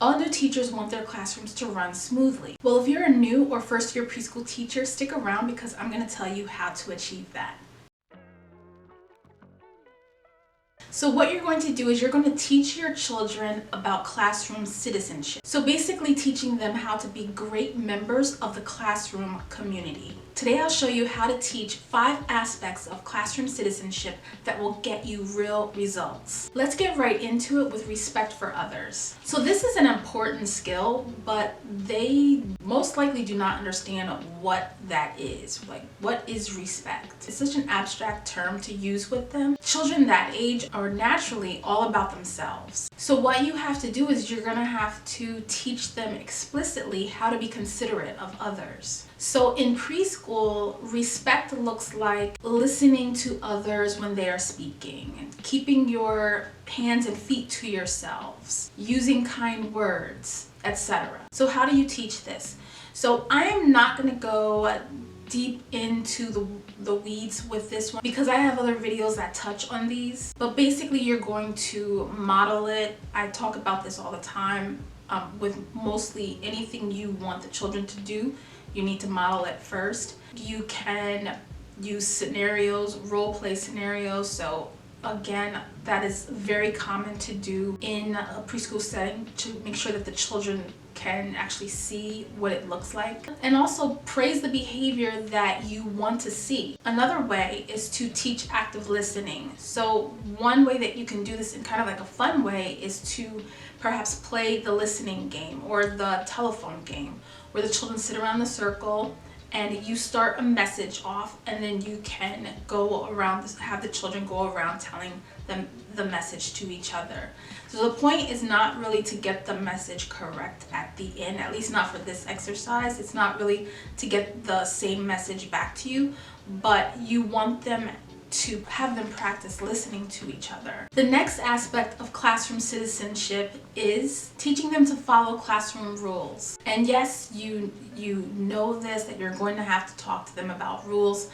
All new teachers want their classrooms to run smoothly. Well, if you're a new or first-year preschool teacher, stick around because I'm going to tell you how to achieve that. So what you're going to do is you're going to teach your children about classroom citizenship. So basically teaching them how to be great members of the classroom community. Today I'll show you how to teach 5 aspects of classroom citizenship that will get you real results. Let's get right into it with respect for others. So this is an important skill, but they most likely do not understand what that is. Like, what is respect? It's such an abstract term to use with them. Children that age are naturally all about themselves. So what you have to do is you're gonna have to teach them explicitly how to be considerate of others. So in preschool, respect looks like listening to others when they are speaking, and keeping your hands and feet to yourselves, using kind words, etc. So how do you teach this? So I am not going to go deep into the weeds with this one because I have other videos that touch on these, but basically you're going to model it. I talk about this all the time with mostly anything you want the children to do. You need to model it first. You can use scenarios, role play scenarios. So again, that is very common to do in a preschool setting to make sure that the children can actually see what it looks like, and also praise the behavior that you want to see. Another way is to teach active listening. So one way that you can do this in kind of like a fun way is to perhaps play the listening game or the telephone game, where the children sit around the circle and you start a message off, and then you can go around, have the children go around telling them the message to each other. So the point is not really to get the message correct at the end, at least not for this exercise. It's not really to get the same message back to you, but you want them to have them practice listening to each other. The next aspect of classroom citizenship is teaching them to follow classroom rules. And yes, you know this, that you're going to have to talk to them about rules,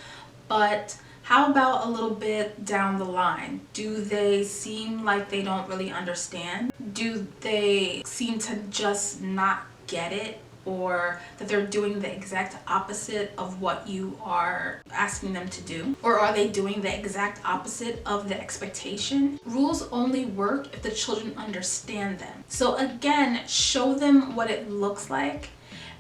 but how about a little bit down the line? Do they seem like they don't really understand? Do they seem to just not get it? Or that they're doing the exact opposite of what you are asking them to do? Or are they doing the exact opposite of the expectation? Rules only work if the children understand them. So again, show them what it looks like,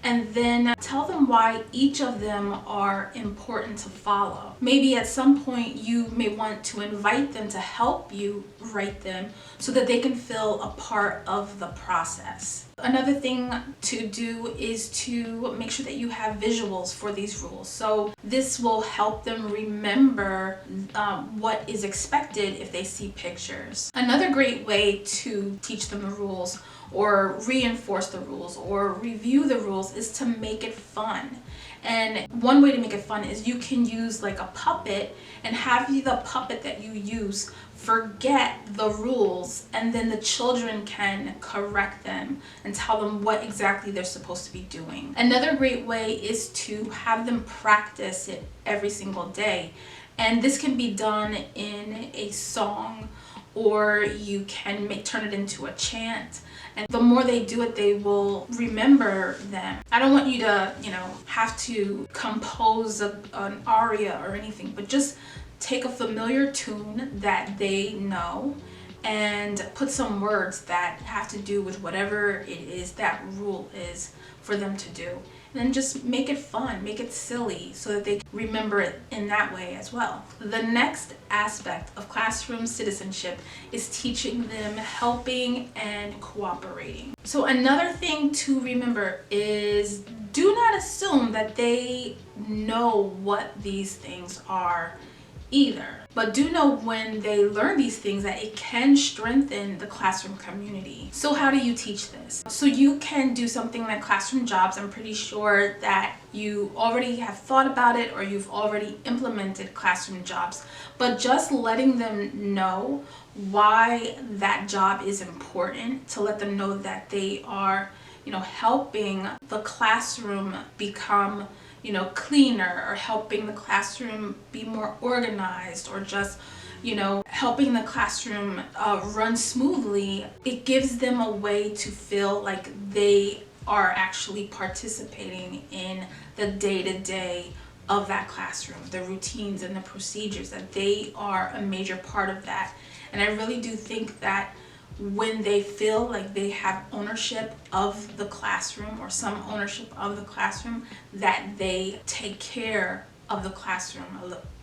and then tell them why each of them are important to follow. Maybe at some point you may want to invite them to help you write them so that they can feel a part of the process. Another thing to do is to make sure that you have visuals for these rules. So this will help them remember what is expected if they see pictures. Another great way to teach them the rules, or reinforce the rules, or review the rules, is to make it fun. And one way to make it fun is you can use like a puppet and have the puppet that you use forget the rules, and then the children can correct them and tell them what exactly they're supposed to be doing. Another great way is to have them practice it every single day. And this can be done in a song, or you can turn it into a chant. And the more they do it, they will remember them. I don't want you to, have to compose an aria or anything, but just take a familiar tune that they know and put some words that have to do with whatever it is that rule is for them to do. And then just make it fun, make it silly, so that they remember it in that way as well. The next aspect of classroom citizenship is teaching them helping and cooperating. So another thing to remember is do not assume that they know what these things are either. But do know when they learn these things that it can strengthen the classroom community. So how do you teach this? So you can do something like classroom jobs. I'm pretty sure that you already have thought about it, or you've already implemented classroom jobs. But just letting them know why that job is important, to let them know that they are, helping the classroom become cleaner, or helping the classroom be more organized, or just helping the classroom run smoothly, it gives them a way to feel like they are actually participating in the day-to-day of that classroom, the routines and the procedures, that they are a major part of that. And I really do think that when they feel like they have ownership of the classroom, or some ownership of the classroom, that they take care of the classroom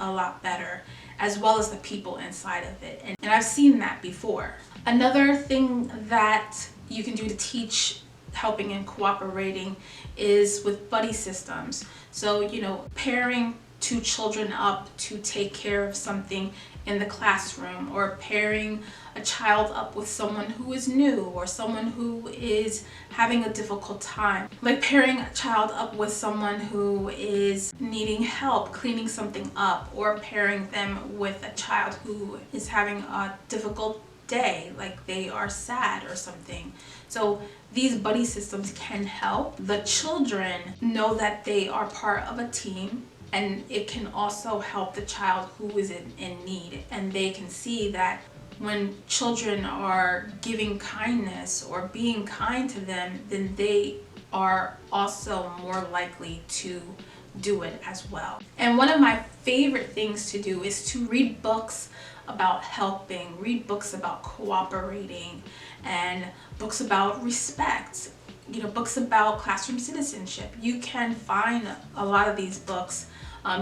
a lot better, as well as the people inside of it. And I've seen that before. Another thing that you can do to teach helping and cooperating is with buddy systems. So, pairing two children up to take care of something in the classroom, or pairing a child up with someone who is new or someone who is having a difficult time. Like pairing a child up with someone who is needing help cleaning something up, or pairing them with a child who is having a difficult day, like they are sad or something. So these buddy systems can help the children know that they are part of a team, and it can also help the child who is in need, and they can see that when children are giving kindness or being kind to them, then they are also more likely to do it as well. And one of my favorite things to do is to read books about helping, read books about cooperating, and books about respect, books about classroom citizenship. You can find a lot of these books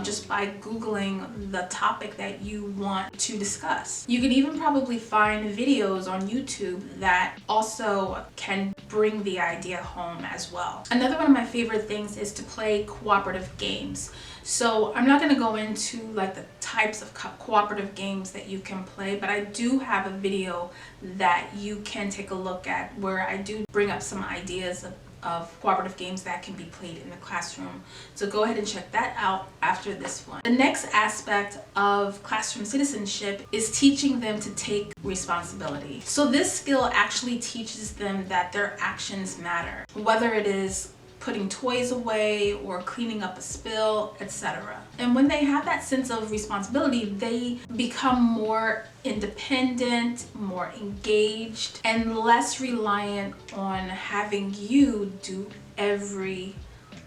just by Googling the topic that you want to discuss. You can even probably find videos on YouTube that also can bring the idea home as well. Another one of my favorite things is to play cooperative games. So I'm not going to go into like the types of cooperative games that you can play, but I do have a video that you can take a look at where I do bring up some ideas of cooperative games that can be played in the classroom. So go ahead and check that out after this one. The next aspect of classroom citizenship is teaching them to take responsibility. So this skill actually teaches them that their actions matter, whether it is putting toys away or cleaning up a spill, etc. And when they have that sense of responsibility, they become more independent, more engaged, and less reliant on having you do every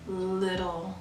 little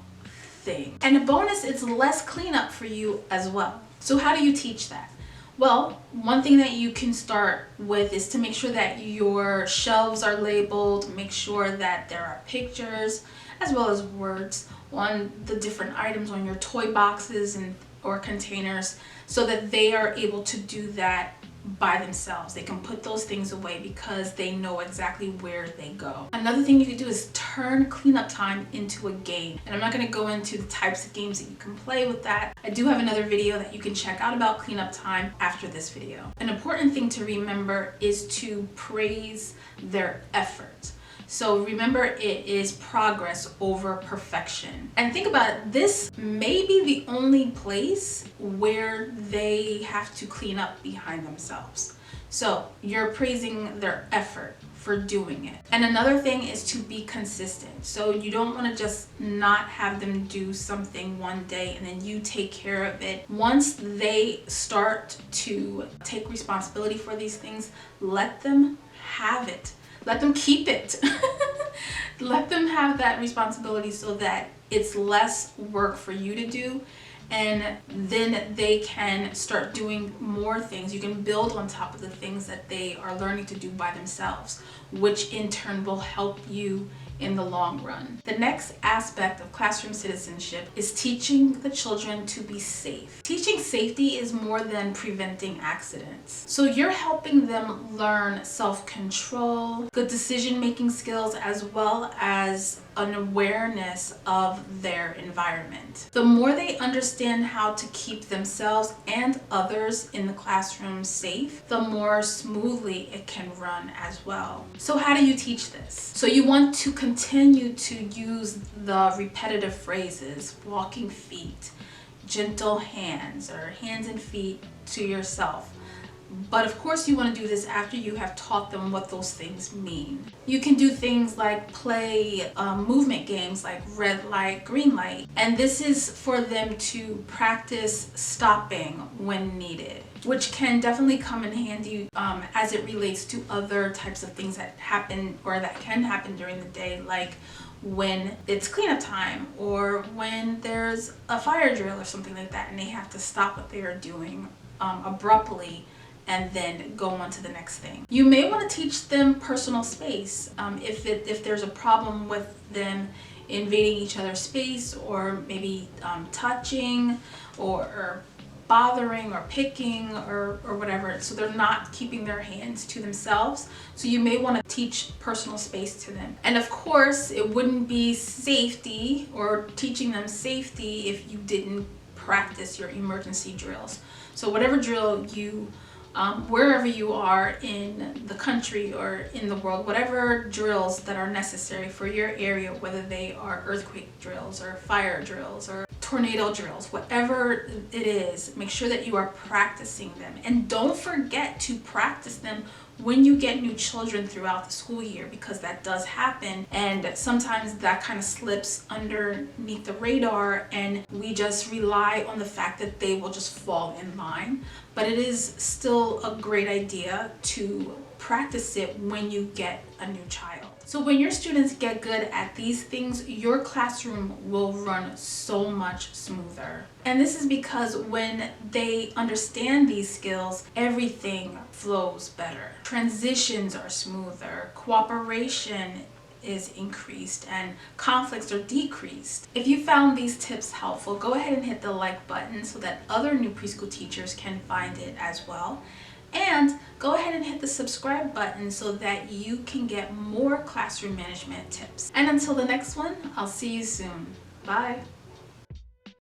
thing. And a bonus, it's less cleanup for you as well. So how do you teach that? Well, one thing that you can start with is to make sure that your shelves are labeled, make sure that there are pictures as well as words on the different items on your toy boxes or containers, so that they are able to do that by themselves. They can put those things away because they know exactly where they go. Another thing you can do is turn cleanup time into a game. And I'm not going to go into the types of games that you can play with that. I do have another video that you can check out about cleanup time after this video. An important thing to remember is to praise their effort. So remember, it is progress over perfection. And think about it, this may be the only place where they have to clean up behind themselves. So you're praising their effort for doing it. And another thing is to be consistent. So you don't want to just not have them do something one day and then you take care of it. Once they start to take responsibility for these things, let them have it. Let them keep it. Let them have that responsibility so that it's less work for you to do, and then they can start doing more things. You can build on top of the things that they are learning to do by themselves, which in turn will help you in the long run. The next aspect of classroom citizenship is teaching the children to be safe. Teaching safety is more than preventing accidents. So you're helping them learn self-control, good decision-making skills, as well as an awareness of their environment. The more they understand how to keep themselves and others in the classroom safe, the more smoothly it can run as well. So how do you teach this? So you want to continue to use the repetitive phrases, walking feet, gentle hands, or hands and feet to yourself, But of course you want to do this after you have taught them what those things mean. You can do things like play movement games like red light, green light. And this is for them to practice stopping when needed, which can definitely come in handy as it relates to other types of things that happen or that can happen during the day, like when it's cleanup time or when there's a fire drill or something like that and they have to stop what they are doing abruptly and then go on to the next thing. You may want to teach them personal space. If there's a problem with them invading each other's space, or maybe touching or bothering or picking or whatever, so they're not keeping their hands to themselves. So you may want to teach personal space to them. And of course, it wouldn't be safety or teaching them safety if you didn't practice your emergency drills. So whatever drill you wherever you are in the country or in the world, whatever drills that are necessary for your area, whether they are earthquake drills or fire drills or tornado drills, whatever it is, make sure that you are practicing them. And don't forget to practice them when you get new children throughout the school year, because that does happen, and sometimes that kind of slips underneath the radar and we just rely on the fact that they will just fall in line. But it is still a great idea to practice it when you get a new child. So when your students get good at these things, your classroom will run so much smoother. And this is because when they understand these skills, everything flows better. Transitions are smoother, cooperation is increased, and conflicts are decreased. If you found these tips helpful, go ahead and hit the like button so that other new preschool teachers can find it as well. And go ahead and hit the subscribe button so that you can get more classroom management tips. And until the next one, I'll see you soon. Bye.